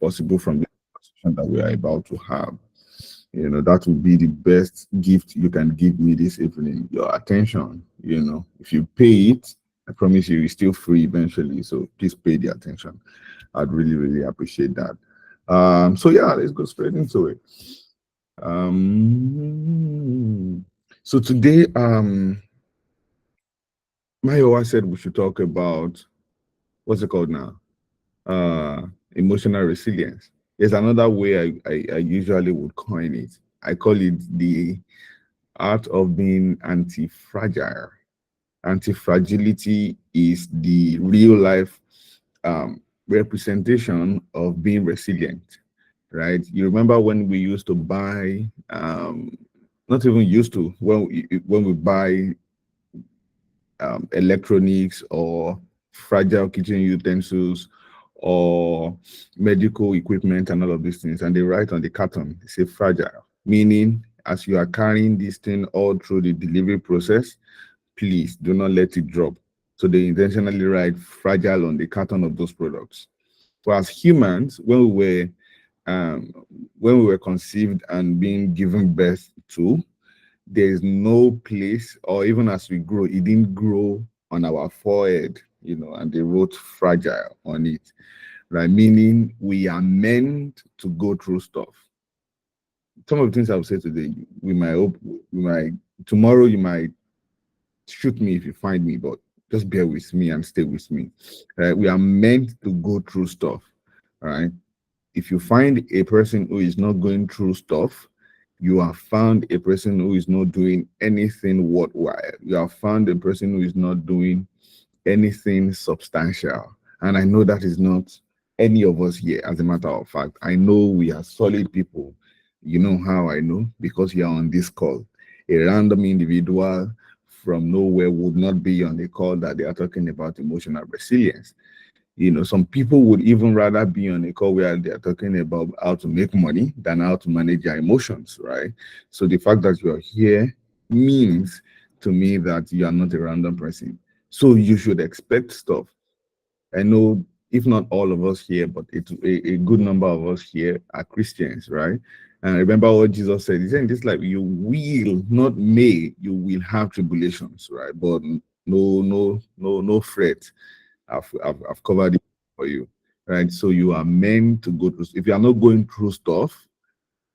possible from the conversation that we are about to have. That would be the best gift you can give me this evening, your attention. If you pay it, I promise you, it's still free eventually. So please pay the attention. I'd really, really appreciate that. So yeah, let's go straight into it. So today, Mayowa said we should talk about, what's it called now? Emotional resilience. There's another way I usually would coin it. I call it the art of being anti-fragile. Anti-fragility is the real life representation of being resilient, right? You remember when we used to buy, not even used to, when we buy electronics or fragile kitchen utensils or medical equipment and all of these things, and they write on the carton, they say fragile, meaning as you are carrying this thing all through the delivery process, please do not let it drop. So they intentionally write fragile on the carton of those products. So as humans, when we were conceived and being given birth to, there is no place, or even as we grow, it didn't grow on our forehead, and they wrote fragile on it, right? Meaning we are meant to go through stuff. Some of the things I'll say today, tomorrow you might shoot me if you find me, but just bear with me and stay with me. Right? We are meant to go through stuff, right? If you find a person who is not going through stuff, you have found a person who is not doing anything worthwhile. You have found a person who is not doing anything substantial. And I know that is not any of us here, as a matter of fact. I know we are solid people. You know how I know? Because you are on this call. A random individual from nowhere would not be on the call that they are talking about emotional resilience. Some people would even rather be on a call where they're talking about how to make money than how to manage their emotions, right? So the fact that you're here means to me that you are not a random person. So you should expect stuff. I know if not all of us here, but a good number of us here are Christians, right? And remember what Jesus said. He said, "This like you will, not may, you will have tribulations, right? But no fret. I've covered it for you, right? So you are meant to go through. If you are not going through stuff,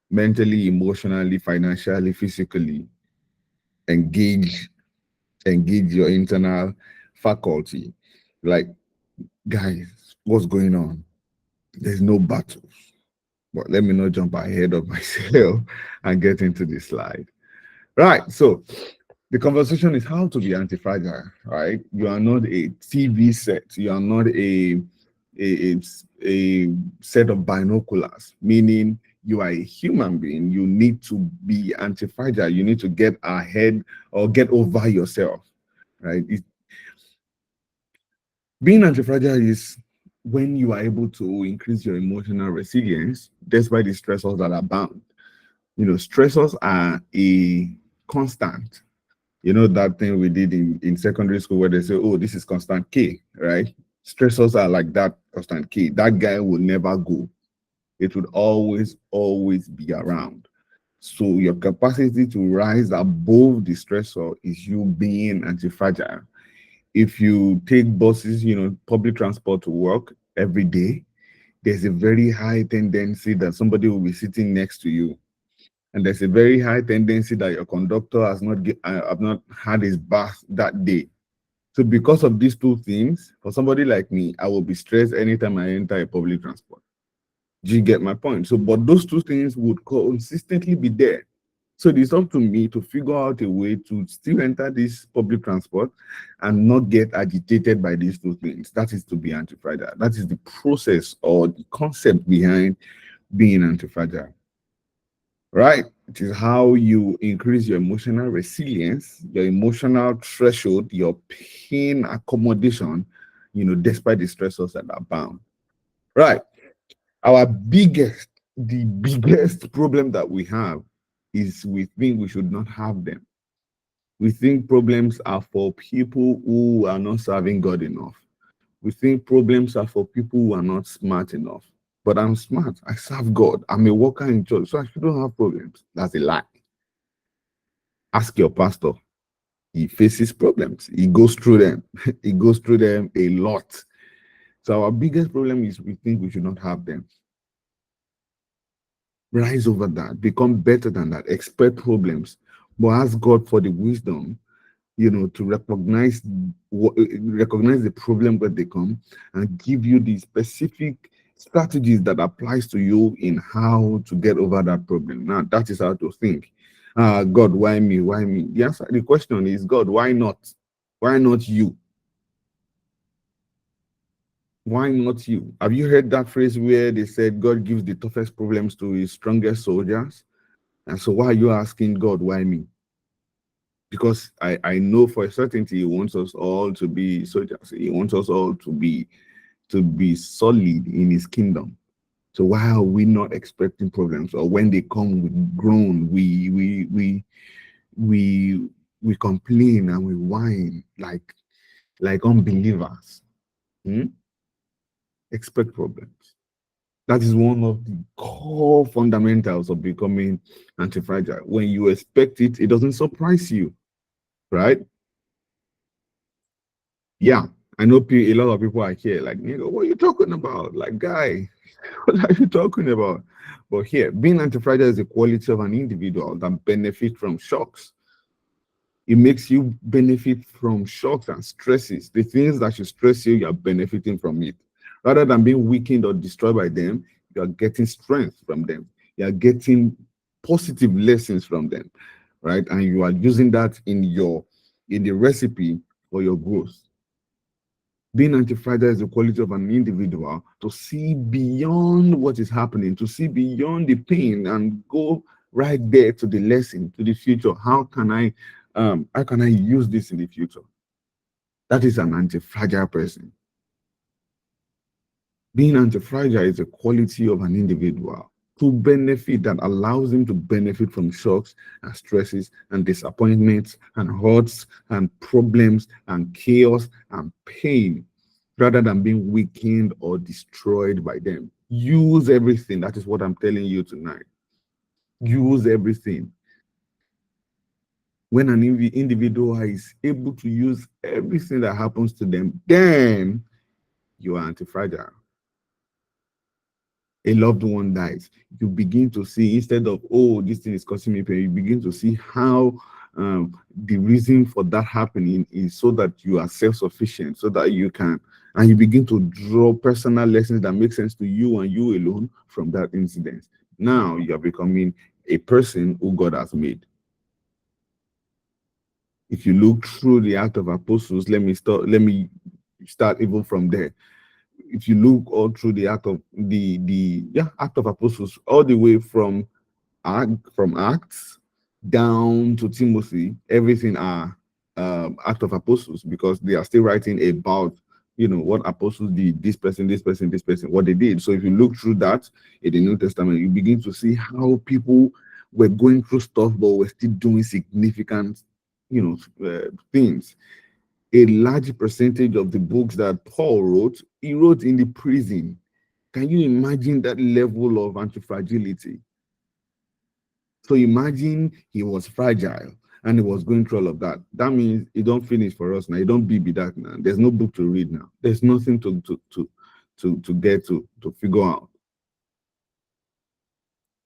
mentally, emotionally, financially, physically, engage your internal faculty. Like, guys, what's going on? There's no battles. But let me not jump ahead of myself and get into the slide. Right. So the conversation is how to be anti-fragile, right? You are not a TV set. You are not a set of binoculars, meaning you are a human being. You need to be anti-fragile. You need to get ahead or get over yourself, right? Being anti-fragile is when you are able to increase your emotional resilience despite the stressors that are bound. Stressors are a constant. That thing we did in secondary school where they say, oh, this is constant K, right? Stressors are like that constant K. That guy will never go. It would always, always be around. So your capacity to rise above the stressor is you being anti-fragile. If you take buses, public transport to work every day, there's a very high tendency that somebody will be sitting next to you. And there's a very high tendency that your conductor have not had his bath that day. So because of these two things, for somebody like me, I will be stressed anytime I enter a public transport. Do you get my point? So, but those two things would consistently be there. So it's up to me to figure out a way to still enter this public transport and not get agitated by these two things. That is to be anti-fragile. That is the process or the concept behind being anti-fragile. Right? It is how you increase your emotional resilience, your emotional threshold, your pain accommodation, despite the stressors that are bound. Right. The biggest problem that we have is we think we should not have them. We think problems are for people who are not serving God enough. We think problems are for people who are not smart enough. but I'm smart. I serve God. I'm a worker in church, so I shouldn't have problems. That's a lie. Ask your pastor. He faces problems. He goes through them. He goes through them a lot. So our biggest problem is we think we should not have them. Rise over that. Become better than that. Expect problems, but ask God for the wisdom, to recognize the problem where they come, and give you the specific strategies that applies to you in how to get over that problem. Now, that is how to think. God, why me? Why me? The question is, God, why not? Why not you? Why not you? Have you heard that phrase where they said God gives the toughest problems to his strongest soldiers? And so why are you asking God, why me? Because I know for a certainty he wants us all to be soldiers. He wants us all to be solid in his kingdom. So why are we not expecting problems? Or when they come, we groan, we complain and we whine like unbelievers. Expect problems. That is one of the core fundamentals of becoming anti-fragile. When you expect it, it doesn't surprise you, right? Yeah, I know a lot of people are here like, what are you talking about? Like, guy, what are you talking about? But here, being anti-fragile is the quality of an individual that benefits from shocks. It makes you benefit from shocks and stresses. The things that should stress you, you're benefiting from it. Rather than being weakened or destroyed by them, you're getting strength from them. You're getting positive lessons from them, right? And you are using that in the recipe for your growth. Being anti-fragile is the quality of an individual to see beyond what is happening, to see beyond the pain and go right there to the lesson, to the future. How can I use this in the future? That is an anti-fragile person. Being anti-fragile is a quality of an individual to benefit, that allows him to benefit from shocks and stresses and disappointments and hurts and problems and chaos and pain, rather than being weakened or destroyed by them. Use everything. That is what I'm telling you tonight. Use everything. When an individual is able to use everything that happens to them, then you are anti-fragile. A loved one dies, you begin to see, instead of, oh, this thing is causing me pain, you begin to see how the reason for that happening is so that you are self-sufficient, so that you can, and you begin to draw personal lessons that make sense to you and you alone from that incident. Now you are becoming a person who God has made. If you look through the Act of Apostles, let me start even from there. If you look all through the Act of Act of Apostles, all the way from Acts down to Timothy, everything are Act of Apostles, because they are still writing about what apostles did, this person, what they did. So if you look through that in the New Testament, you begin to see how people were going through stuff but were still doing significant things. A large percentage of the books that Paul wrote, he wrote in the prison. Can you imagine that level of anti-fragility? So imagine he was fragile and he was going through all of that. That means it don't finish for us now. It don't be that now. There's no book to read now. There's nothing to get to figure out.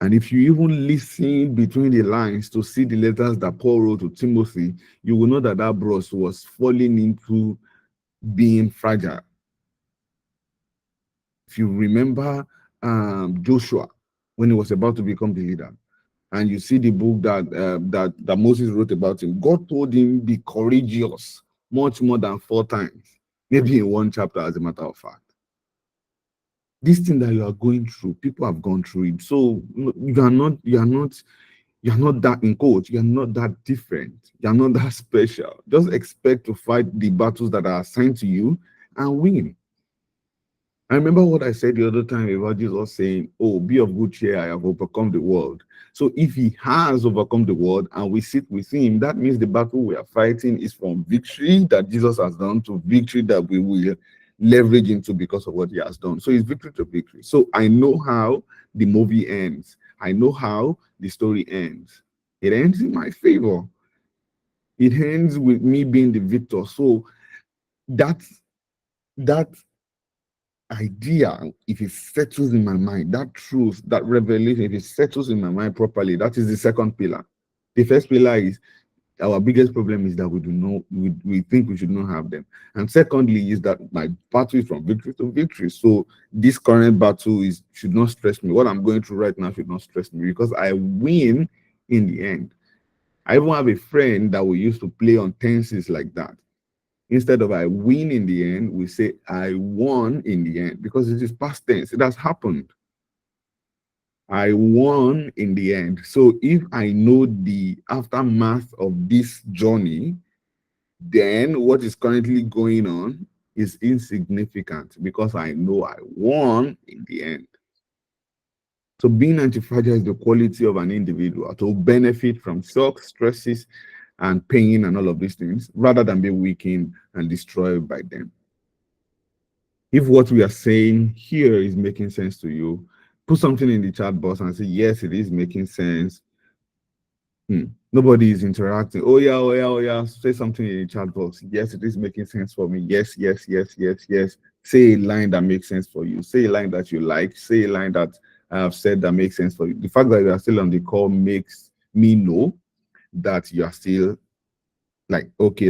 And if you even listen between the lines to see the letters that Paul wrote to Timothy, you will know that bros was falling into being fragile. If you remember Joshua, when he was about to become the leader, and you see the book that Moses wrote about him, God told him, be courageous, much more than 4 times, maybe in one chapter, as a matter of fact. This thing that you are going through, people have gone through it. So you are not that, in quotes, you're not that different. You're not that special. Just expect to fight the battles that are assigned to you and win. I remember what I said the other time about Jesus saying, oh, be of good cheer, I have overcome the world. So if he has overcome the world and we sit with him, that means the battle we are fighting is from victory that Jesus has done to victory that we will leverage into because of what he has done. So it's victory to victory. So I know how the movie ends. I know how the story ends. It ends in my favor. It ends with me being the victor. So that that idea, if it settles in my mind, that truth, that revelation, if it settles in my mind properly, that is the second pillar. The first pillar is our biggest problem is that we do not we think we should not have them. And secondly is that my battle is from victory to victory. So this current battle is should not stress me. What I'm going through right now should not stress me because I win in the end. I even have a friend that we used to play on tenses like that. Instead of I win in the end, we say I won in the end because it is past tense. It has happened. I won in the end. So if I know the aftermath of this journey, then what is currently going on is insignificant because I know I won in the end. So being anti-fragile is the quality of an individual to benefit from shock, stresses, and pain and all of these things rather than be weakened and destroyed by them. If what we are saying here is making sense to you, put something in the chat box and say, yes, it is making sense. Nobody is interacting. Oh yeah, oh yeah, oh yeah. Say something in the chat box. Yes, it is making sense for me. Yes, yes, yes, yes, yes. Say a line that makes sense for you. Say a line that you like. Say a line that I have said that makes sense for you. The fact that you are still on the call makes me know that you are still like okay,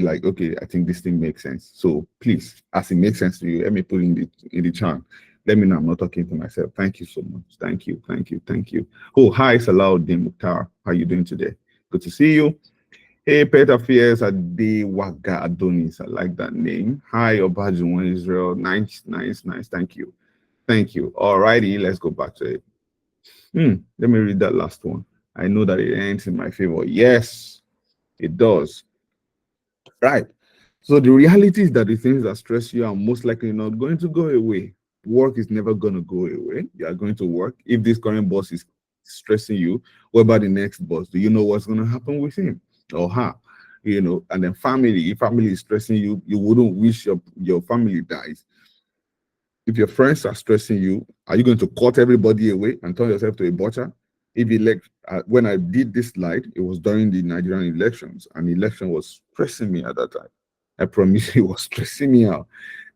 I think this thing makes sense. So please, as it makes sense to you, let me put in the chat. Let me know I'm not talking to myself. Thank you so much. Thank you, thank you, thank you. Oh, hi, Salahuddin Mukhtar. How you doing today? Good to see you. Hey, Peter Fierce Adewaga Adonis. I like that name. Hi, Obajumon Israel. Nice, nice, nice. Thank you. Thank you. All righty, let's go back to it. Let me read that last one. I know that it ends in my favor. Yes, it does. Right. So the reality is that the things that stress you are most likely not going to go away. Work is never going to go away. You are going to work. If this current boss is stressing you, what about the next boss? Do you know what's going to happen with him or her? And then family. If family is stressing you, you wouldn't wish your family dies. If your friends are stressing you, are you going to cut everybody away and turn yourself to a butcher? If when I did this slide, it was during the Nigerian elections, and the election was stressing me at that time. I promise you, it was stressing me out.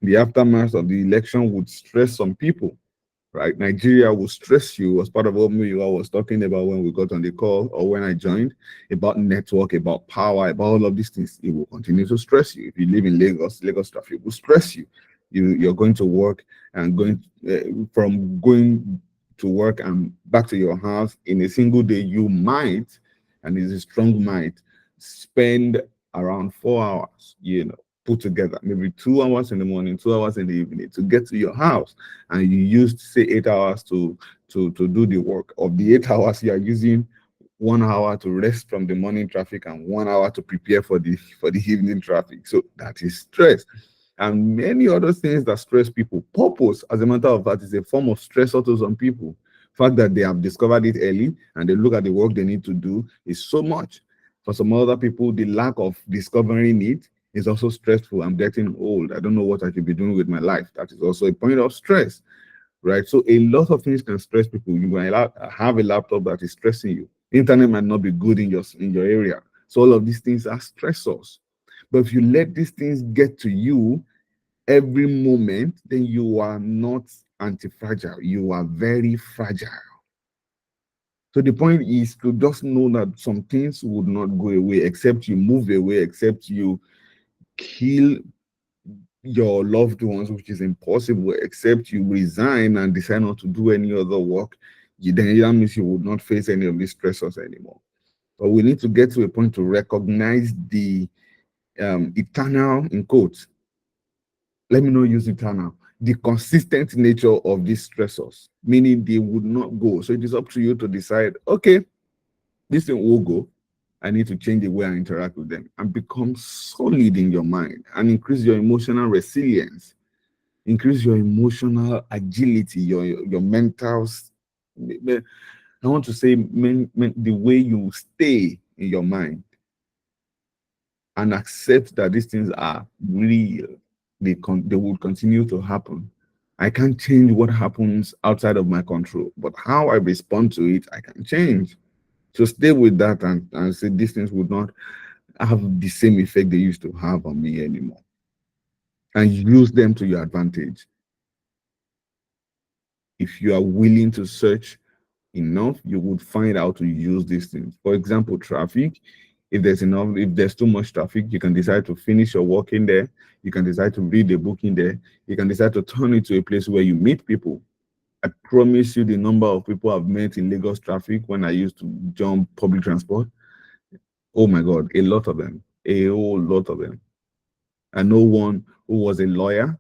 The aftermath of the election would stress some people, right? Nigeria will stress you as part of what I was talking about when we got on the call or when I joined about network, about power, about all of these things. It will continue to stress you. If you live in Lagos traffic will stress you. You're going to work and from going to work and back to your house in a single day, you might, and it's a strong might, spend around 4 hours, put together, maybe 2 hours in the morning, 2 hours in the evening to get to your house. And you used, say, 8 hours to do the work. Of the 8 hours, you are using 1 hour to rest from the morning traffic and 1 hour to prepare for the evening traffic. So that is stress. And many other things that stress people. Purpose, as a matter of fact, is a form of stressor to some people. Fact that they have discovered it early and they look at the work they need to do is so much. For some other people, the lack of discovering it is also stressful. I'm getting old. I don't know what I should be doing with my life. That is also a point of stress, right? So a lot of things can stress people. You might have a laptop that is stressing you. Internet might not be good in your area. So all of these things are stressors. But if you let these things get to you every moment, then you are not anti-fragile. You are very fragile. So the point is to just know that some things would not go away except you move away, except you kill your loved ones, which is impossible, except you resign and decide not to do any other work. Then that means you would not face any of these stressors anymore. But we need to get to a point to recognize the eternal, in quotes, let me not use eternal, the consistent nature of these stressors, meaning they would not go. So it is up to you to decide, okay, this thing will go. I need to change the way I interact with them and become solid in your mind and increase your emotional resilience, increase your emotional agility, your mental. I want to say the way you stay in your mind and accept that these things are real. they would continue to happen. I can't change what happens outside of my control, but how I respond to it, I can change. So stay with that and say these things would not have the same effect they used to have on me anymore. And use them to your advantage. If you are willing to search enough, you would find out to use these things. For example, traffic. If there's too much traffic, you can decide to finish your work in there. You can decide to read a book in there. You can decide to turn it to a place where you meet people. I promise you the number of people I've met in Lagos traffic when I used to jump public transport. Oh my God, a lot of them, a whole lot of them. I know one who was a lawyer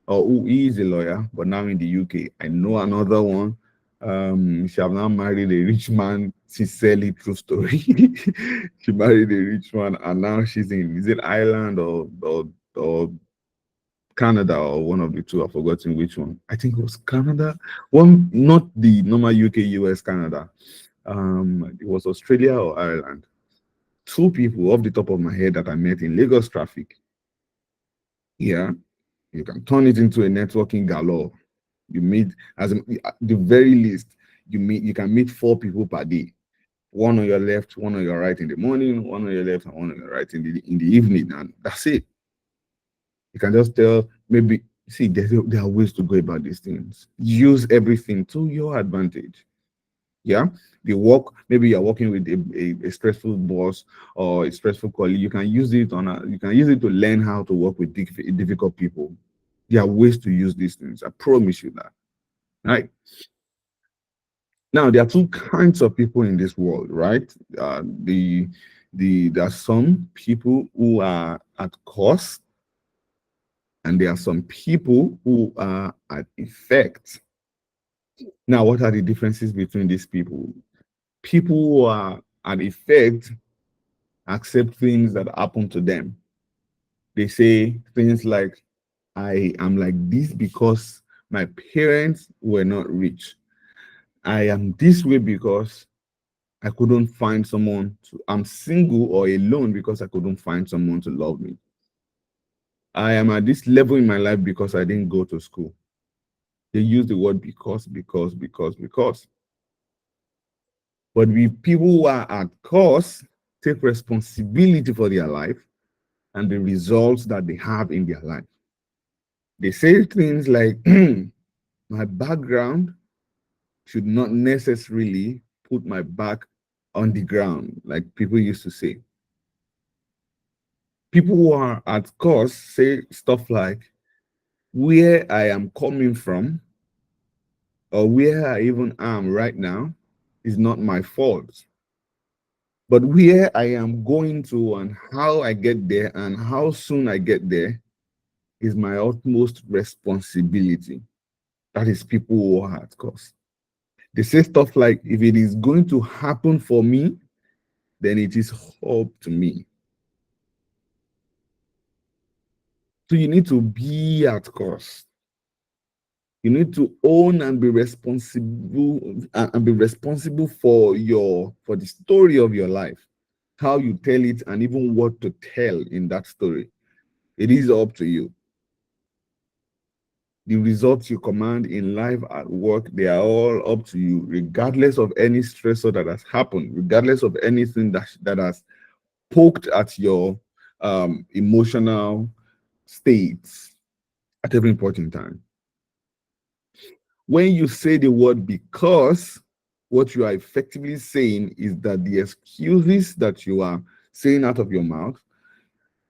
or who is a lawyer, but now in the UK. I know another one. She have now married a rich man. Sincerely, true story. She married a rich man, and now she's in, is it Ireland or Canada or one of the two? I've forgotten which one. I think it was Canada. One, not the normal UK, US, Canada. It was Australia or Ireland. Two people off the top of my head that I met in Lagos traffic. Yeah, you can turn it into a networking galore. You meet at the very least, you can meet four people per day. One on your left, one on your right in the morning, one on your left, and one on your right in the evening, and that's it. You can just tell maybe see there are ways to go about these things. Use everything to your advantage. Yeah, the work, maybe you're working with a stressful boss or a stressful colleague. You can use it to learn how to work with difficult people. There are ways to use these things. I promise you that. Right. Now, there are two kinds of people in this world, right? There are some people who are at cause, and there are some people who are at effect. Now, what are the differences between these people? People who are at effect accept things that happen to them. They say things like, I am like this because my parents were not rich. I am this way because I couldn't find someone I'm single or alone because I couldn't find someone to love me. I am at this level in my life because I didn't go to school. They use the word because. But we people who are at cause take responsibility for their life and the results that they have in their life. They say things like, my background should not necessarily put my back on the ground, like people used to say. People who are at cause say stuff like, where I am coming from or where I even am right now is not my fault. But where I am going to and how I get there and how soon I get there is my utmost responsibility. That is people who are at cause. They say stuff like, if it is going to happen for me, then it is up to me. So you need to be at cause. You need to own and be responsible for the story of your life, how you tell it, and even what to tell in that story. It is up to you. The results you command in life, at work, they are all up to you, regardless of any stressor that has happened, regardless of anything that has poked at your emotional states at every point in time. When you say the word because, what you are effectively saying is that the excuses that you are saying out of your mouth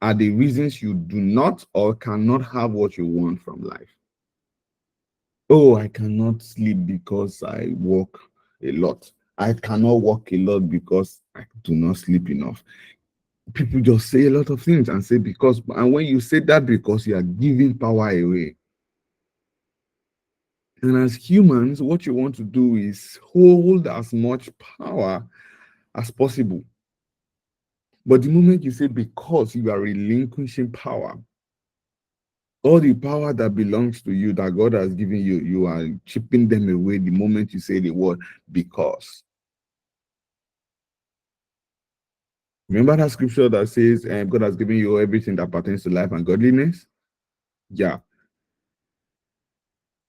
are the reasons you do not or cannot have what you want from life. Oh, I cannot sleep because I work a lot. I cannot work a lot because I do not sleep enough. People just say a lot of things and say because, and when you say that because, you are giving power away. And as humans, what you want to do is hold as much power as possible. But the moment you say because, you are relinquishing power. All the power that belongs to you, that God has given you, you are chipping them away the moment you say the word because. Remember that scripture that says God has given you everything that pertains to life and godliness? Yeah,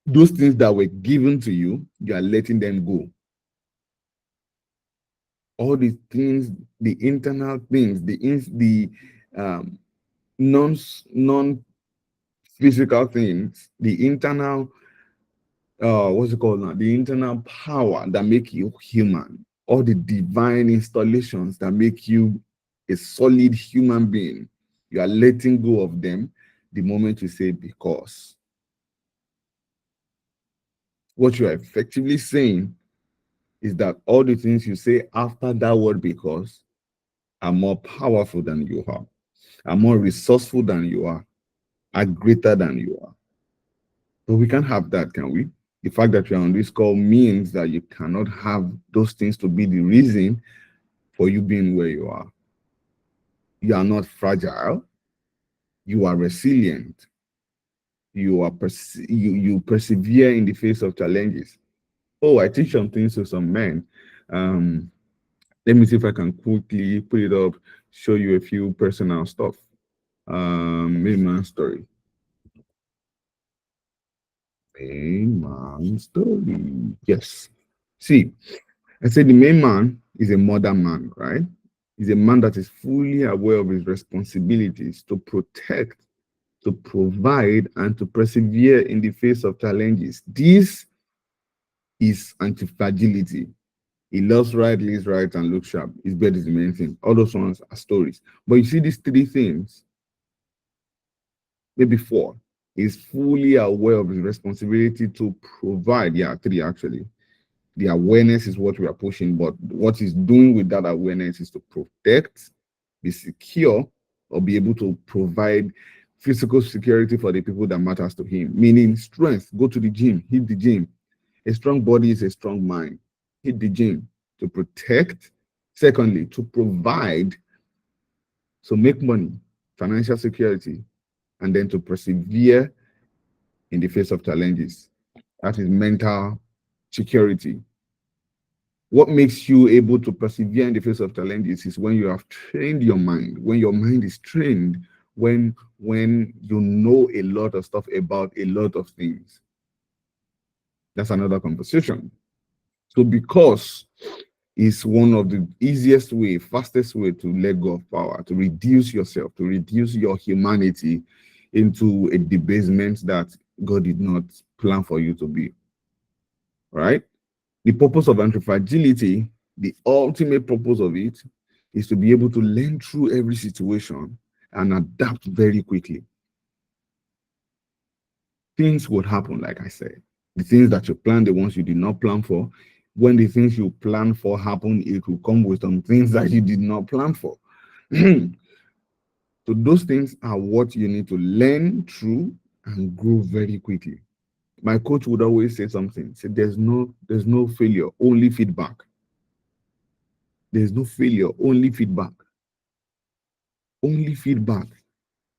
those things that were given to you, you are letting them go. All the things, the internal things, the um, non physical things, the internal what's it called now? The internal power that make you human, all the divine installations that make you a solid human being. You are letting go of them the moment you say because. What you are effectively saying is that all the things you say after that word because are more powerful than you are more resourceful than you are greater than you are. But we can't have that, can we? The fact that you're on this call means that you cannot have those things to be the reason for you being where you are. You are not fragile. You are resilient. You persevere in the face of challenges. Oh, I teach some things to some men. Um, Let me see if I can quickly put it up, show you a few personal stuff. Main man story. Main man story. Yes. See, I said the main man is a modern man, right? He's a man that is fully aware of his responsibilities to protect, to provide, and to persevere in the face of challenges. This is anti-fragility. He loves right, lives right, and looks sharp. His bed is the main thing. All those ones are stories. But you see these three things, maybe four. He's fully aware of his responsibility to provide. Yeah, three actually. The awareness is what we are pushing, but what he's doing with that awareness is to protect, be secure, or be able to provide physical security for the people that matters to him. Meaning strength, go to the gym, hit the gym. A strong body is a strong mind. Hit the gym to protect. Secondly, to provide, so make money, financial security, and then to persevere in the face of challenges. That is mental security. What makes you able to persevere in the face of challenges is when you have trained your mind, when your mind is trained, when you know a lot of stuff about a lot of things. That's another conversation. So because it's one of the easiest way, fastest way to let go of power, to reduce yourself, to reduce your humanity into a debasement that God did not plan for you to be. Right? The purpose of anti-fragility, the ultimate purpose of it, is to be able to learn through every situation and adapt very quickly. Things would happen, like I said. The things that you plan, the ones you did not plan for. When the things you plan for happen, it will come with some things that you did not plan for. So those things are what you need to learn through and grow very quickly. My coach would always say something. Say there's no failure, only feedback. There's no failure, only feedback. Only feedback.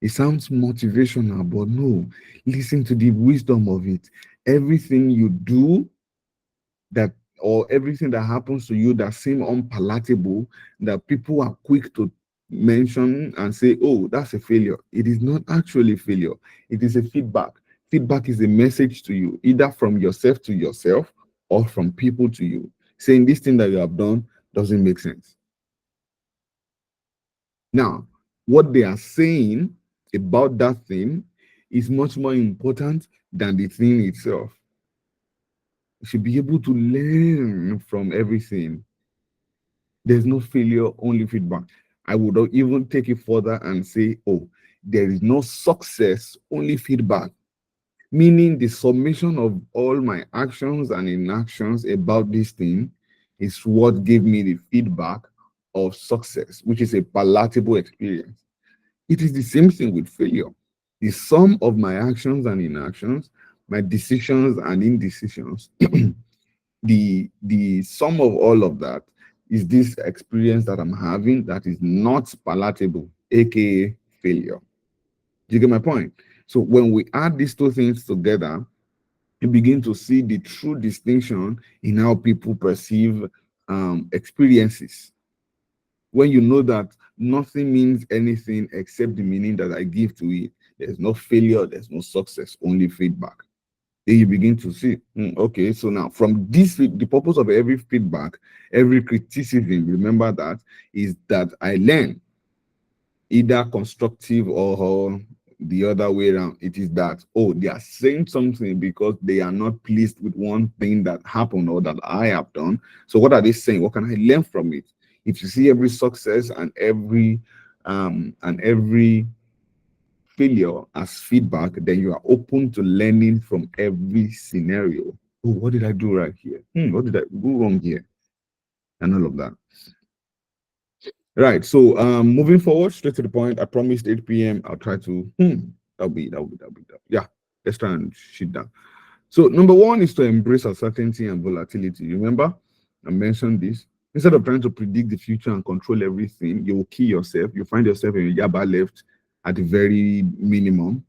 It sounds motivational, but no, listen to the wisdom of it. Everything you do that or everything that happens to you that seem unpalatable, that people are quick to mention and say, oh, that's a failure. It is not actually failure. It is a feedback. Feedback is a message to you, either from yourself to yourself or from people to you, saying this thing that you have done doesn't make sense. Now, what they are saying about that thing is much more important than the thing itself. You should be able to learn from everything. There's no failure, only feedback. I would even take it further and say, oh, there is no success, only feedback. Meaning the summation of all my actions and inactions about this thing is what gave me the feedback of success, which is a palatable experience. It is the same thing with failure. The sum of my actions and inactions, my decisions and indecisions, the sum of all of that is this experience that I'm having that is not palatable, aka failure. Do you get my point? So when we add these two things together, you begin to see the true distinction in how people perceive experiences. When you know that nothing means anything except the meaning that I give to it, There's no failure, there's no success, only feedback. Then you begin to see, okay, so now from this, the purpose of every feedback, every criticism, remember that, is that I learn, either constructive or the other way around. It is that, oh, they are saying something because they are not pleased with one thing that happened or that I have done. So what are they saying? What can I learn from it? If you see every success and every failure as feedback, then you are open to learning from every scenario. Oh, what did I do right here? What did I do wrong here? And all of that. Right. So moving forward, straight to the point. I promised 8 p.m. I'll try to that'll be. Yeah, let's try and shit down. So number one is to embrace uncertainty and volatility. Remember, I mentioned this. Instead of trying to predict the future and control everything, you will kill yourself. You find yourself in a yaba left at the very minimum.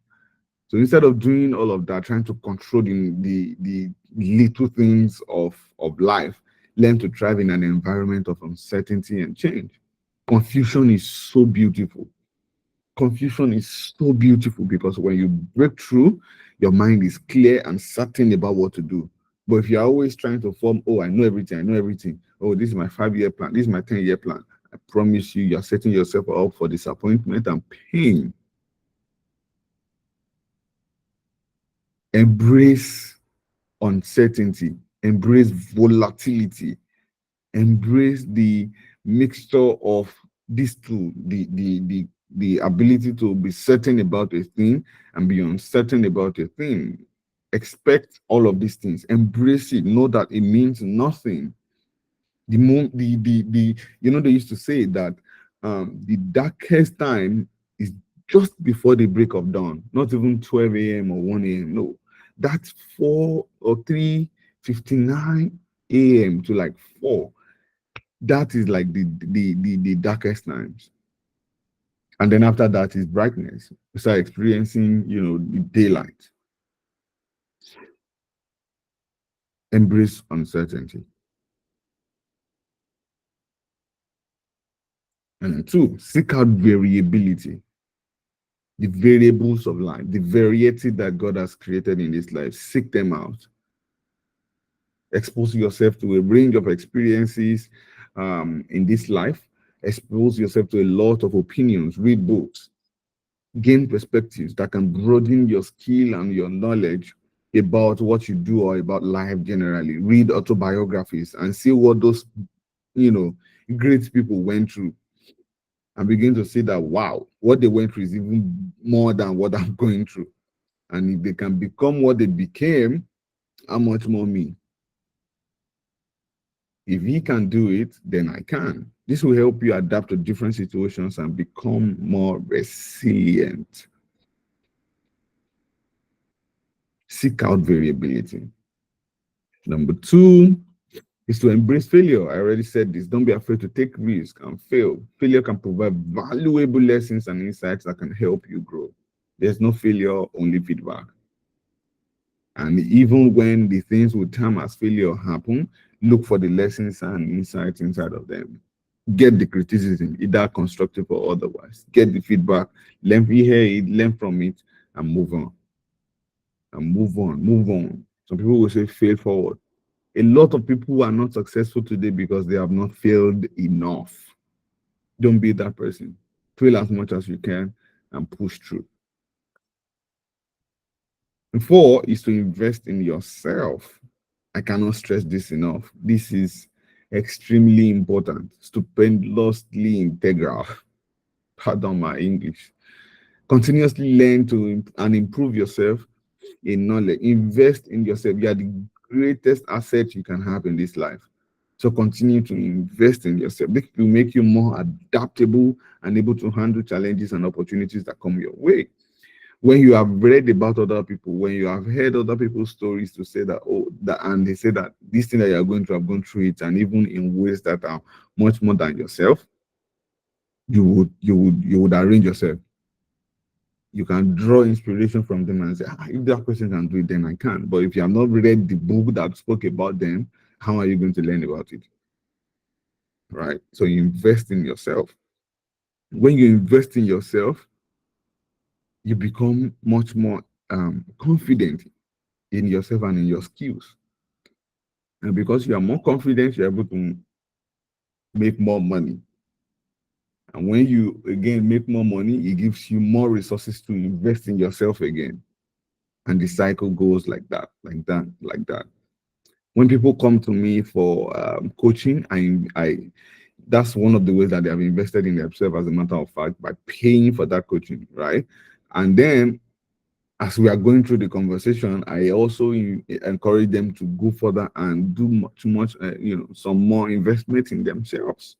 So instead of doing all of that, trying to control the little things of life, learn to thrive in an environment of uncertainty and change. Confusion is so beautiful. Confusion is so beautiful because when you break through, your mind is clear and certain about what to do. But if you're always trying to form, oh, I know everything. Oh, this is my 5 year plan, this is my 10 year plan. I promise you, you're setting yourself up for disappointment and pain. Embrace uncertainty, embrace volatility, embrace the mixture of these two, the ability to be certain about a thing and be uncertain about a thing. Expect all of these things, embrace it, know that it means nothing. The they used to say that the darkest time is just before the break of dawn, not even 12 a.m. or 1 a.m. No, that's 4 or 3:59 a.m. to like 4. That is like the darkest times. And then after that is brightness. You start experiencing, the daylight. Embrace uncertainty. And then two, seek out variability. The variables of life, the variety that God has created in this life, seek them out. Expose yourself to a range of experiences in this life. Expose yourself to a lot of opinions. Read books. Gain perspectives that can broaden your skill and your knowledge about what you do or about life generally. Read autobiographies and see what those, you know, great people went through, and begin to see that, wow, what they went through is even more than what I'm going through. And if they can become what they became, how much more me? If he can do it, then I can. This will help you adapt to different situations and become more resilient. Seek out variability. Number two is to embrace failure. I already said this. Don't be afraid to take risks and fail. Failure can provide valuable lessons and insights that can help you grow. There's no failure, only feedback. And even when the things we term as failure happen, look for the lessons and insights inside of them. Get the criticism, either constructive or otherwise. Get the feedback, learn, hear it, learn from it, and move on. And move on, move on. Some people will say fail forward. A lot of people are not successful today because they have not failed enough. Don't be that person. Fail as much as you can and push through. And four is to invest in yourself. I cannot stress this enough. This is extremely important, stupendously integral. Pardon my English. Continuously learn to and improve yourself in knowledge. Invest in yourself. You are the greatest asset you can have in this life. So continue to invest in yourself. This will make you more adaptable and able to handle challenges and opportunities that come your way. When you have read about other people, when you have heard other people's stories to say that, oh, that, and they say that this thing that you are going through, I've gone through it, and even in ways that are much more than yourself, you would arrange yourself. You can draw inspiration from them and say, if that person can do it, then I can. But if you have not read the book that spoke about them, how are you going to learn about it? Right? So you invest in yourself. When you invest in yourself, you become much more confident in yourself and in your skills. And because you are more confident, you're able to make more money. And when you again make more money, it gives you more resources to invest in yourself again. And the cycle goes like that, like that, like that. When people come to me for coaching, I that's one of the ways that they have invested in themselves, as a matter of fact, by paying for that coaching, right? And then as we are going through the conversation, I also encourage them to go further and do much, some more investment in themselves.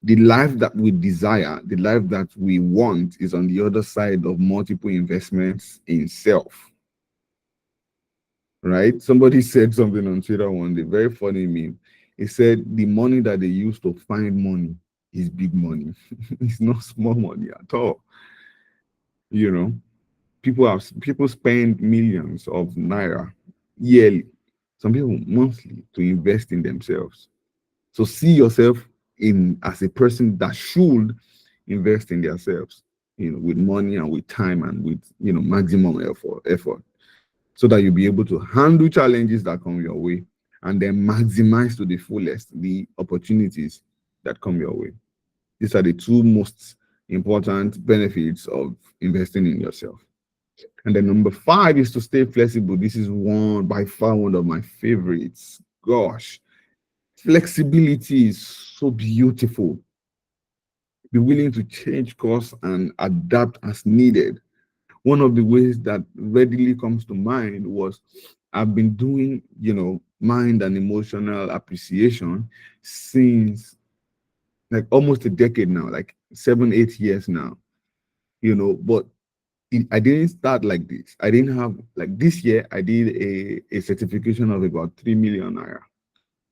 The life that we desire, the life that we want, is on the other side of multiple investments in self, right? Somebody said something on Twitter one day, very funny meme. He said the money that they use to find money is big money. It's not small money at all. You know, people spend millions of naira yearly, some people monthly, to invest in themselves. So see yourself in as a person that should invest in themselves, with money and with time and with maximum effort, so that you'll be able to handle challenges that come your way and then maximize to the fullest the opportunities that come your way. These are the two most important benefits of investing in yourself. And then number 5 is to stay flexible. This is one by far one of my favorites. Gosh, flexibility is so beautiful. Be willing to change course and adapt as needed. One of the ways that readily comes to mind was I've been doing, mind and emotional appreciation since like almost a decade now, like 7, 8 years now, but I didn't start like this. I didn't have like this year. I did a certification of about 3 million naira.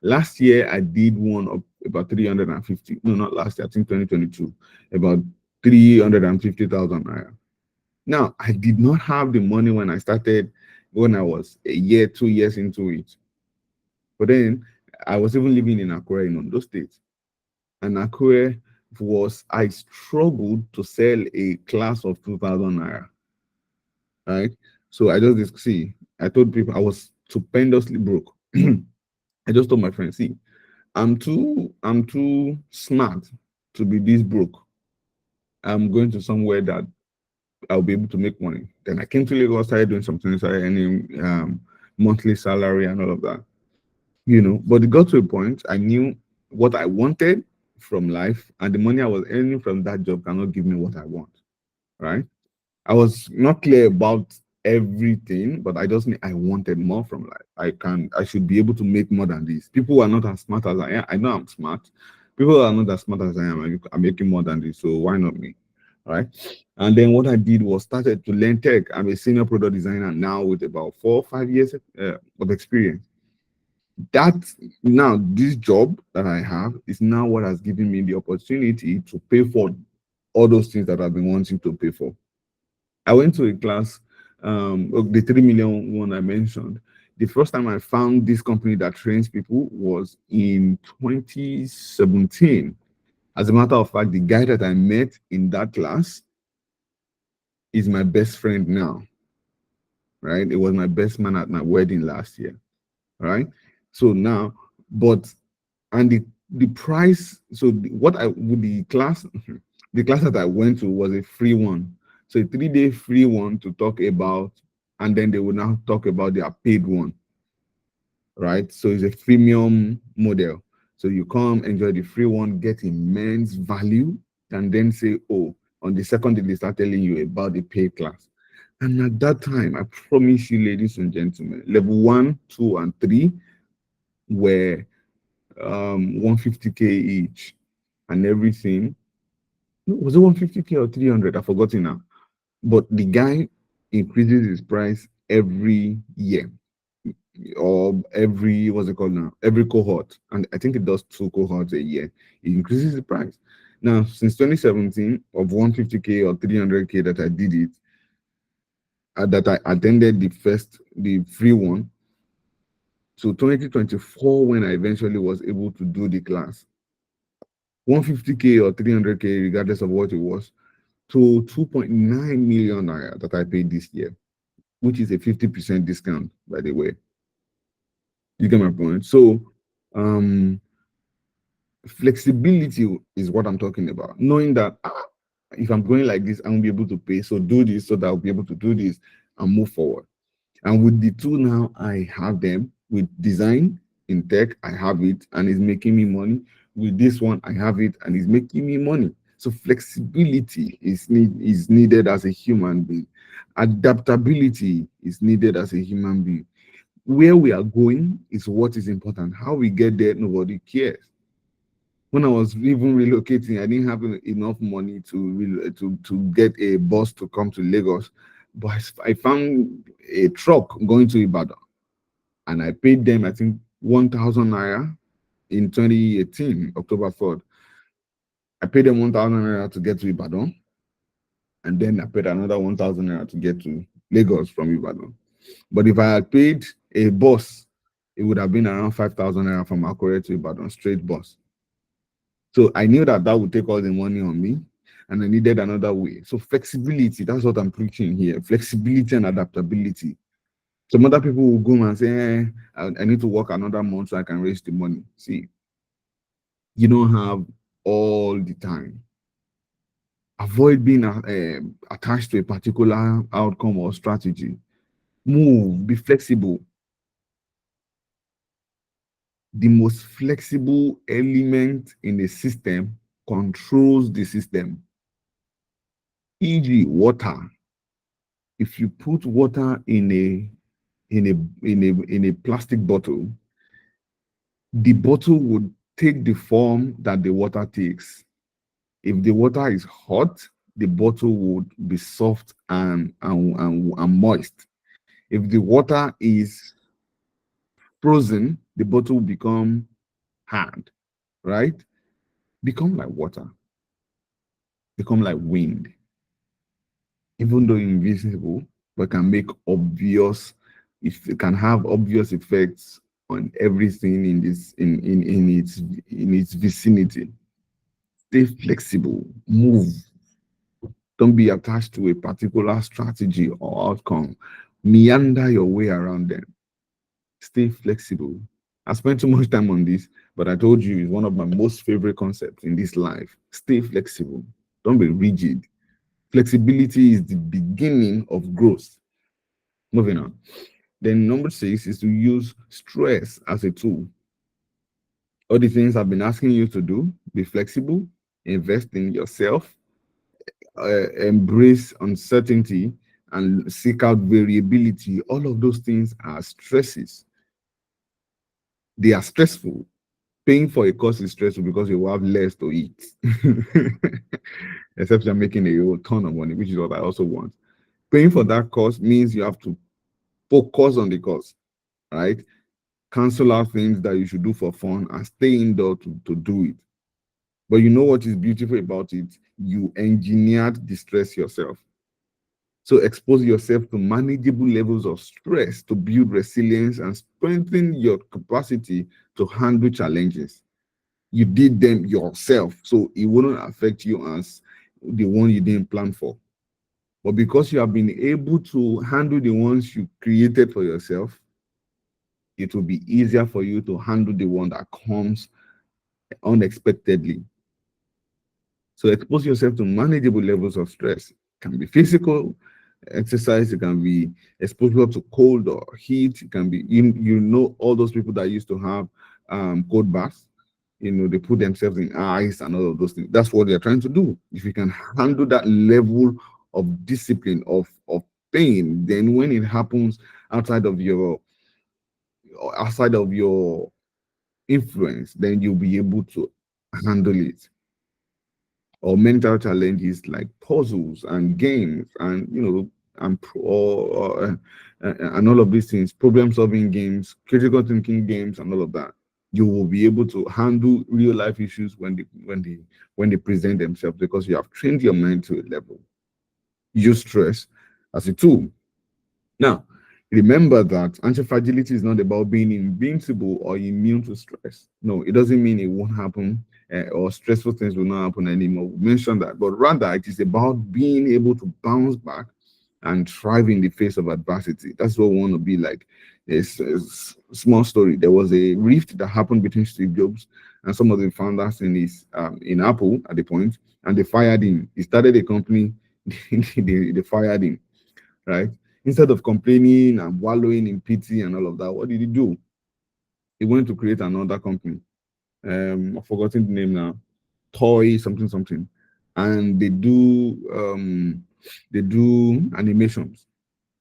Last year I did one of about 350. No, not last year. I think 2022, about 350,000 naira. Now I did not have the money when I started, when I was a year, 2 years into it. But then I was even living in Akure in Ondo State, and Akure was I struggled to sell a class of 2,000 naira, right? So I just see, I told people I was stupendously broke. I just told my friends, see, I'm too smart to be this broke. I'm going to somewhere that I'll be able to make money. Then I came to Lagos, started doing something, started earning monthly salary and all of that. But it got to a point I knew what I wanted from life, and the money I was earning from that job cannot give me what I want. Right? I was not clear about everything, but I wanted more from life. I should be able to make more than this. People are not as smart as I am. I know I'm smart. People are not as smart as I am. I'm making more than this, so why not me? Right? And then what I did was started to learn tech. I'm a senior product designer now with about 4 or 5 years of experience. That now this job that I have is now what has given me the opportunity to pay for all those things that I've been wanting to pay for. I went to a class, the 3 million one I mentioned. The first time I found this company that trains people was in 2017. As a matter of fact, the guy that I met in that class is my best friend now, right? It was my best man at my wedding last year, right? So now, but and the price. So what I with the class, the class that I went to was a free one. So a 3-day free one to talk about, and then they will now talk about their paid one, right? So it's a freemium model. So you come enjoy the free one, get immense value, and then say, oh, on the second day they start telling you about the paid class. And at that time, I promise you, ladies and gentlemen, level 1, 2, and 3 were 150K each and everything. No, was it 150K or 300? I've forgotten now. But the guy increases his price every year, or every, what's it called now? Every cohort. And I think it does 2 cohorts a year. It increases the price. Now, since 2017, of 150K or 300K that I did it, that I attended the free one. So 2024, when I eventually was able to do the class, 150K or 300K, regardless of what it was, to 2.9 million naira that I paid this year, which is a 50% discount, by the way. You get my point? So, um, flexibility is what I'm talking about. Knowing that if I'm going like this, I won't be able to pay. So do this so that I'll be able to do this and move forward. And with the two now, I have them. With design in tech, I have it and it's making me money. With this one, I have it and it's making me money. So flexibility is needed as a human being. Adaptability is needed as a human being. Where we are going is what is important. How we get there, nobody cares. When I was even relocating, I didn't have enough money to get a bus to come to Lagos, but I found a truck going to Ibadan, and I paid them I think 1,000 naira in 2018 October 4th. I paid them 1,000 naira to get to Ibadan, and then I paid another 1,000 naira to get to Lagos from Ibadan. But if I had paid a bus, it would have been around 5,000 naira from Akure to Ibadan, straight bus. So I knew that that would take all the money on me, and I needed another way. So flexibility, that's what I'm preaching here. Flexibility and adaptability. Some other people will go and say, I need to work another month so I can raise the money. See, you don't have all the time. Avoid being attached to a particular outcome or strategy. Move, be flexible. The most flexible element in a system controls the system. E.g., water. If you put water in a plastic bottle, the bottle would take the form that the water takes. If the water is hot, the bottle would be soft and moist. If the water is frozen, the bottle will become hard, right? Become like water, become like wind, even though invisible, but can make obvious, if it can have obvious effects on everything in this in its vicinity. Stay flexible, move. Don't be attached to a particular strategy or outcome. Meander your way around them. Stay flexible. I spent too much time on this, but I told you it's one of my most favorite concepts in this life. Stay flexible. Don't be rigid. Flexibility is the beginning of growth. Moving on. Then number 6 is to use stress as a tool. All the things I've been asking you to do, be flexible, invest in yourself, embrace uncertainty, and seek out variability. All of those things are stresses. They are stressful. Paying for a course is stressful because you will have less to eat. Except you're making a ton of money, which is what I also want. Paying for that course means you have to focus on the course, right? Cancel out things that you should do for fun and stay indoor to do it. But you know what is beautiful about it? You engineered the stress yourself. So expose yourself to manageable levels of stress to build resilience and strengthen your capacity to handle challenges. You did them yourself, so it wouldn't affect you as the one you didn't plan for. But because you have been able to handle the ones you created for yourself, it will be easier for you to handle the one that comes unexpectedly. So expose yourself to manageable levels of stress. It can be physical exercise, it can be exposure to cold or heat, it can be, you know, all those people that used to have cold baths, you know, they put themselves in ice and all of those things. That's what they're trying to do. If you can handle that level of discipline, of pain, then when it happens outside of your influence, then you'll be able to handle it. Or mental challenges like puzzles and games and and all of these things, problem solving games, critical thinking games, and all of that. You will be able to handle real life issues when they present themselves because you have trained your mind to a level. Use stress as a tool. Now, remember that anti-fragility is not about being invincible or immune to stress. No, it doesn't mean it won't happen or stressful things will not happen anymore. We mentioned that, but rather it is about being able to bounce back and thrive in the face of adversity. That's what we want to be like. Small story. There was a rift that happened between Steve Jobs and some of the founders in Apple at the point, and they fired him. He started a company, they fired him, right? Instead of complaining and wallowing in pity and all of that, what did he do? He went to create another company. I've forgotten the name now. Toy something something, and they do animations.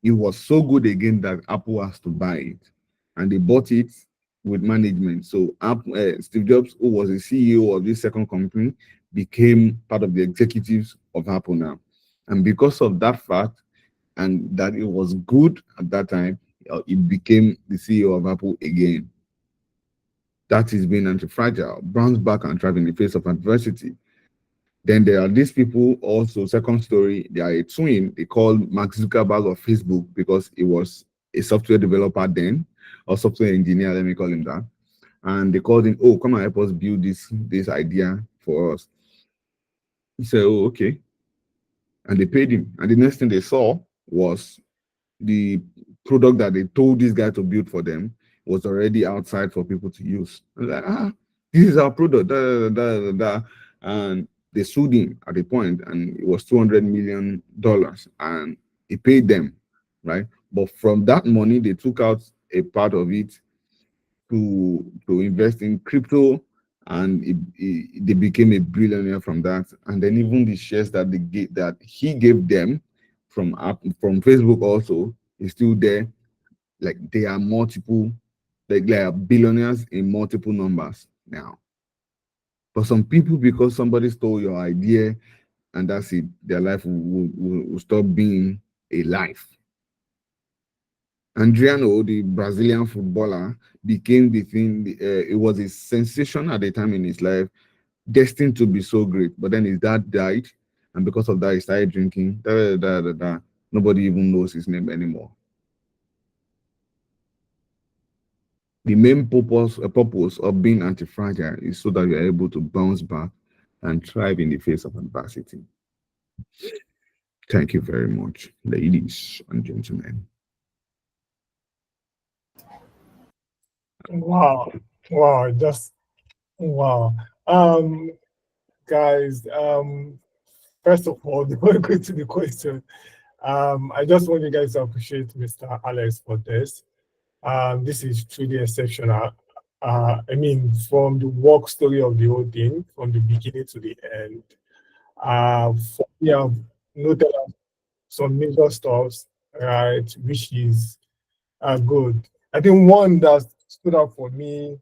It was so good again that Apple has to buy it, and they bought it with management. So Steve Jobs, who was the CEO of this second company, became part of the executives of Apple now. And because of that fact, and that it was good at that time, it became the CEO of Apple again. That is being anti-fragile, bounce back and thrive in the face of adversity. Then there are these people also, second story, they are a twin. They called Mark Zuckerberg of Facebook because he was a software developer then, or software engineer, let me call him that. And they called him, oh, come and help us build this idea for us. He said, oh, okay. And they paid him. And the next thing they saw was the product that they told this guy to build for them was already outside for people to use. I was like, this is our product, da, da, da, da, da. And they sued him at a point, and it was $200 million, and he paid them, right? But from that money, they took out a part of it to invest in crypto, and they became a billionaire from that. And then even the shares that he gave them from Facebook also is still there. Like they are multiple, like they are billionaires in multiple numbers now. But some people, because somebody stole your idea and that's it, their life will stop being a life. Adriano, the Brazilian footballer, became the thing. It was a sensation at the time in his life, destined to be so great. But then his dad died, and because of that, he started drinking. Da, da, da, da, da. Nobody even knows his name anymore. The main purpose of being anti-fragile is so that you're able to bounce back and thrive in the face of adversity. Thank you very much, ladies and gentlemen. Wow. Wow. Just wow. Um, guys, first of all, before we go to the question, I just want you guys to appreciate Mr. Alex for this. This is truly exceptional. I mean, from the work story of the whole thing, from the beginning to the end, for me, I've noted some major stuffs, right, which is good. I think one that stood out for me,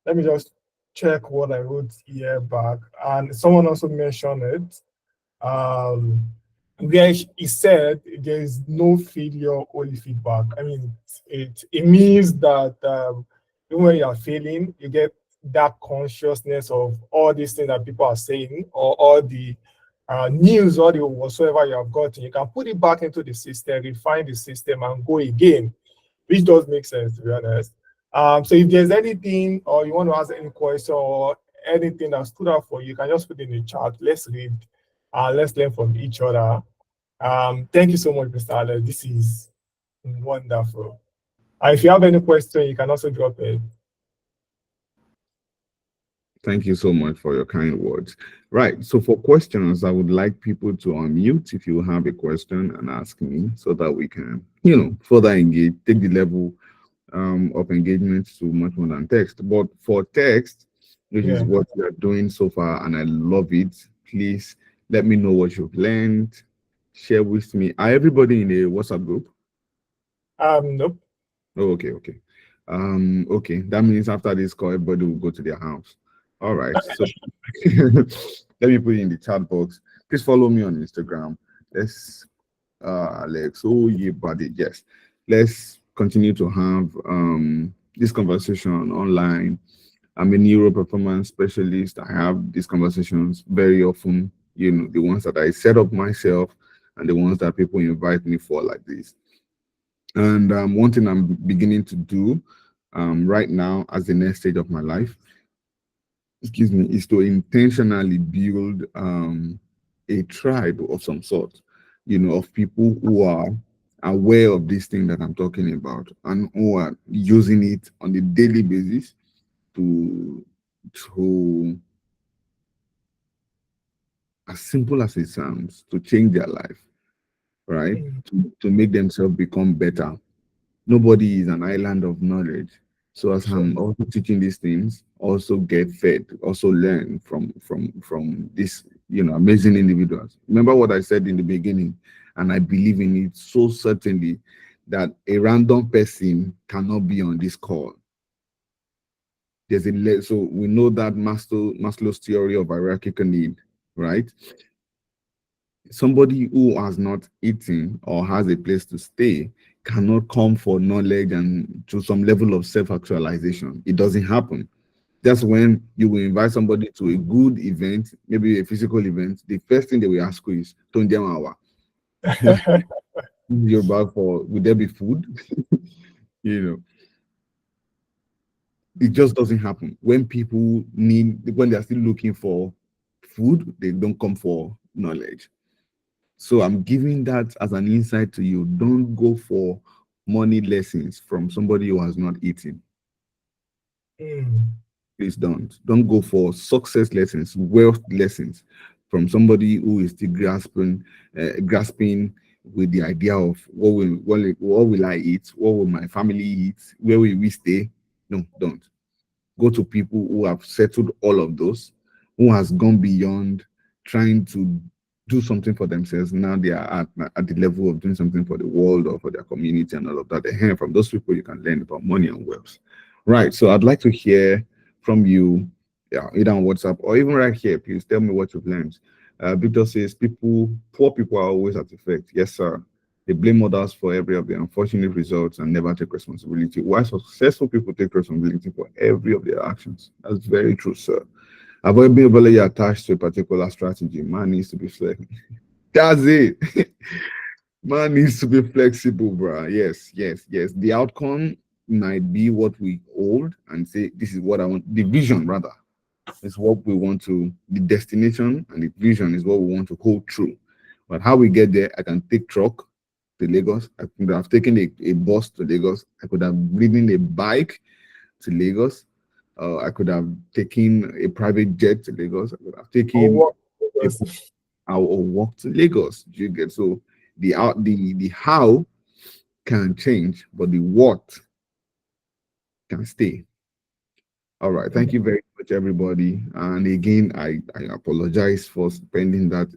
let me just check what I wrote here back, and someone also mentioned it. Um, where he said there is no failure, only feedback. I mean, it means that even when you are failing, you get that consciousness of all these things that people are saying, or all the news, or the whatsoever you have gotten. You can put it back into the system, refine the system, and go again, which does make sense, to be honest. So if there's anything, or you want to ask any question, or anything that stood out for you, you can just put it in the chat. Let's read. Let's learn from each other. Thank you so much, Mr. Alex. This is wonderful. If you have any question, you can also drop it. Thank you so much for your kind words. Right. So for questions, I would like people to unmute if you have a question and ask me so that we can, further engage, take the level of engagement to much more than text. But for text, which is Yeah. what we are doing so far, and I love it, please let me know what you've learned. Share with me. Are everybody in a WhatsApp group? Nope. Oh, okay, okay. Okay. That means after this call, everybody will go to their house. All right. So let me put it in the chat box. Please follow me on Instagram. Let's Alex. Oyebade. Yes. Let's continue to have this conversation online. I'm a neuro performance specialist. I have these conversations very often, the ones that I set up myself and the ones that people invite me for like this. And one thing I'm beginning to do right now as the next stage of my life excuse me, is to intentionally build a tribe of some sort, of people who are aware of this thing that I'm talking about and who are using it on a daily basis to to as simple as it sounds, to change their life, right? Mm, To make themselves become better. Nobody is an island of knowledge. So as sure. I'm also teaching these things, also get fed, also learn from these amazing individuals. Remember what I said in the beginning, and I believe in it so certainly that a random person cannot be on this call. So we know that Maslow's theory of hierarchical need, right? Somebody who has not eaten or has a place to stay cannot come for knowledge and to some level of self-actualization. It doesn't happen. That's when you will invite somebody to a good event, maybe a physical event. The first thing they will ask you is, "Tonjemawa." You're about for, would there be food? you know, it just doesn't happen. When they're still looking for food, they don't come for knowledge. So I'm giving that as an insight to you. Don't go for money lessons from somebody who has not eaten. Mm, Please don't. Don't go for success lessons, wealth lessons from somebody who is still grasping with the idea of what will I eat, what will my family eat, where will we stay. No, don't. Go to people who have settled all of those, who has gone beyond trying to do something for themselves. Now they are at the level of doing something for the world or for their community and all of that. And from those people, you can learn about money and wealth. Right. So I'd like to hear from you, yeah, either on WhatsApp or even right here. Please tell me what you've learned. Victor says poor people are always at effect. Yes, sir. They blame others for every of their unfortunate results and never take responsibility. While successful people take responsibility for every of their actions. That's very true, sir. Avoid being overly attached to a particular strategy. Man needs to be flexible. That's it. Man needs to be flexible, bro. Yes, yes, yes. The outcome might be what we hold and say, this is what I want. The vision, rather, is what we want to, the destination and the vision is what we want to hold true. But how we get there, I can take truck to Lagos. I could have taken a bus to Lagos. I could have ridden a bike to Lagos. I could have taken a private jet to Lagos. I could have or taken what? a or walk to Lagos. Do you get so the how can change, but the what can stay. All right. Thank you very much, everybody. And again, I apologize for spending that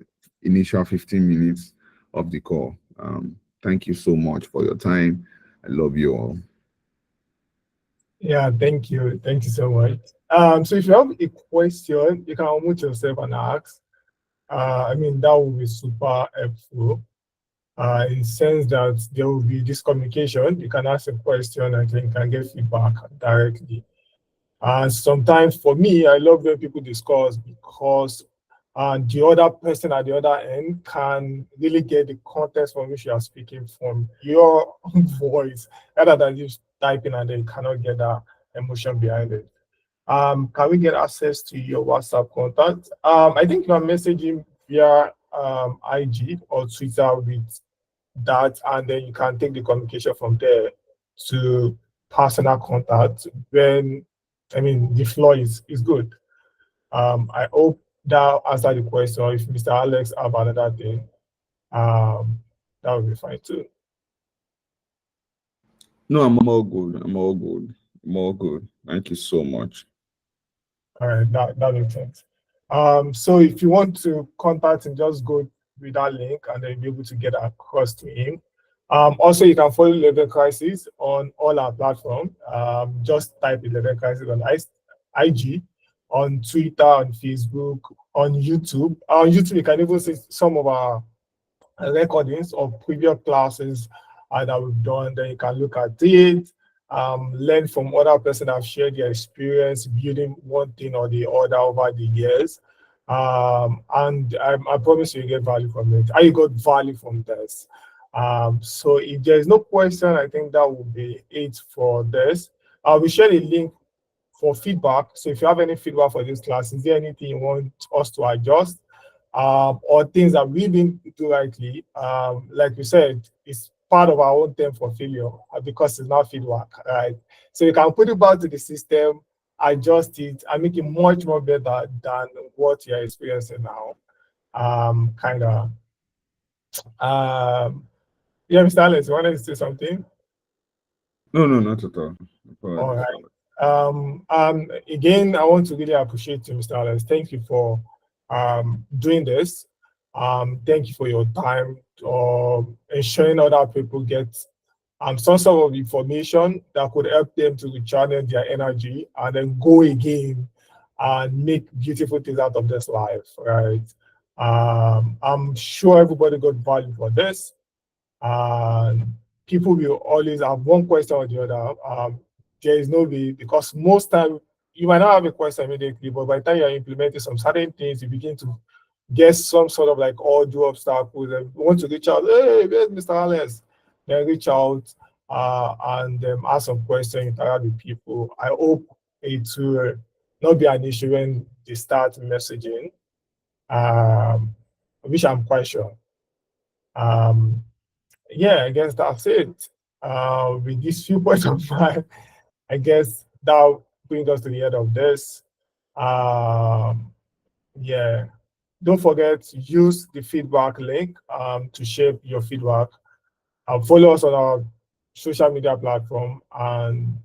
initial 15 minutes of the call. Thank you so much for your time. I love you all. Yeah, thank you. Thank you so much. So if you have a question, you can unmute yourself and ask. I mean, that would be super helpful. In the sense that there will be this communication. You can ask a question and then you can get feedback directly. And sometimes for me, I love when people discuss because the other person at the other end can really get the context from which you are speaking from your voice, rather than just typing and they cannot get that emotion behind it. Can we get access to your WhatsApp contact? I think you are messaging via IG or Twitter with that, and then you can take the communication from there to personal contact when, I mean, the flow is good. I hope that answered the question. If Mr. Alex have another thing, um, that would be fine too. No, I'm all good. I'm all good. I'm all good. Thank you so much. All right, that makes sense. So if you want to contact him, just go with that link and then you'll be able to get across to him. Also, you can follow 11 Crisis on all our platforms. Just type 11 Crisis on IG, on Twitter, on Facebook, on YouTube. On YouTube, you can even see some of our recordings of previous classes that we've done. Then you can look at it, learn from other persons that have shared their experience building one thing or the other over the years. And I promise you get value from it. I got value from this. So if there is no question, I think that will be it for this. We share a link for feedback. So if you have any feedback for this class, is there anything you want us to adjust, or things that we didn't do rightly? Like we said, it's part of our own term for failure, because it's not feedback, right? So you can put it back to the system, adjust it, and make it much more better than what you're experiencing now. Kind of. Yeah, Mr. Alex, you wanted to say something? No, no, not at all. All Apologies. right. Again, I want to really appreciate you, Mr. Alex. Thank you for doing this. Thank you for your time, ensuring other people get some sort of information that could help them to rechannel their energy and then go again and make beautiful things out of this life, right? I'm sure everybody got value for this. And people will always have one question or the other. There is no way, because most time you might not have a question immediately, but by the time you're implementing some certain things, you begin to get some sort of like audio obstacles and want to reach out. Hey, where's Mr. Alex? Then reach out and ask some questions, interact with people. I hope it will not be an issue when they start messaging, which I'm quite sure. Yeah, I guess that's it. With these few points of mine, I guess that brings us to the end of this. Yeah, don't forget to use the feedback link to share your feedback. Follow us on our social media platform, and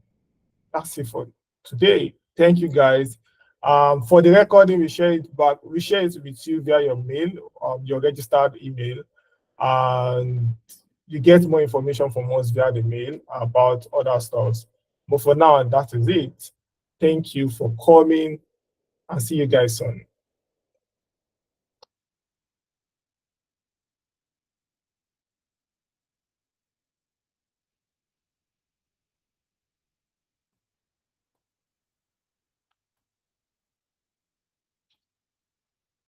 that's it for today. Thank you, guys. For the recording, we share it back. We share it with you via your mail, your registered email, and you get more information from us via the mail about other stuff. But for now, that is it. Thank you for coming, and see you guys soon.